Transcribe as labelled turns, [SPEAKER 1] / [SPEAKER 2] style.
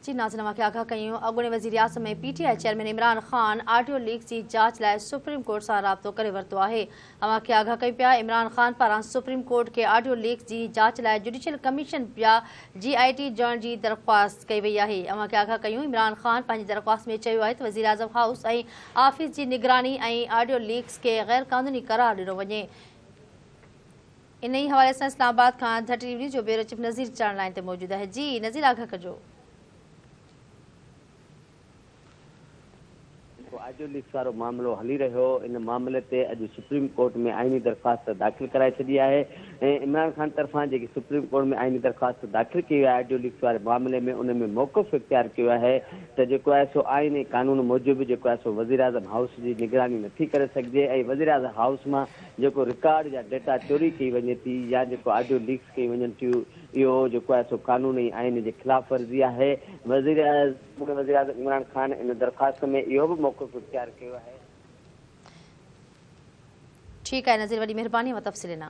[SPEAKER 1] जी नाज़रीन अवां खे आगाह कयूं। अॻूणे वज़ीर आज़म ऐं PTI chairman Imran Khan audio leak जी जांच लाइ सुप्रीम कोर्ट सां राब्तो करे वरितो आहे। अवां खे आगाह कयूं पिया इमरान ख़ान पारां सुप्रीम कोर्ट खे ऑडियो लीक जी जांच लाइ जुडिशियल कमीशन या GIT जोड़ण जी दरख़्वास्त कई वई आहे। अवां खे आगाह कयूं इमरान ख़ान पंहिंजी दरख़्वास्त में चयो आहे त वज़ीर आज़म हाउस ऐं ऑफिस जी निगरानी ऐं ऑडियो लीक्स खे गैर क़ानूनी करार ॾिनो वञे। इन ई हवाले सां इस्लामाबाद खां द टीवी जो ब्यूरो चीफ नज़ीर चारण लाइन ते मौजूद आहे। जी नज़ीर आगाह कजो।
[SPEAKER 2] ऑडियो लीक्स वारो मामलो हली रहियो इन मामले ते अॼु सुप्रीम कोर्ट में आइनी दरख़्वास्त दाख़िल कराए छॾी आहे ऐं इमरान ख़ान तरफ़ां जेकी सुप्रीम कोर्ट में आइनी दरख़्वास्त दाख़िल कई आहे ऑडियो लीक्स वारे मामले में उन में मौक़िफ़ इख्तियार कयो आहे त जेको आहे सो आइन ऐं कानून मूजिबि जेको आहे सो वज़ीर आज़म हाउस जी निगरानी नथी करे सघिजे ऐं वज़ीर आज़म हाउस मां जेको रिकॉर्ड या डेटा चोरी कई वञे थी या जेको ऑडियो लीक्स कई वञनि थियूं इहो जेको आहे सो कानून ऐं आइन जे ख़िलाफ़ वर्ज़ी आहे। वज़ीर आज़म इमरान ख़ान इन दरख़्वास्त में इहो बि मौक़िफ़ इख्तियार कयो आहे।
[SPEAKER 1] ठीक है नज़ीर, वॾी महिरबानी तफ़सील ॾिना।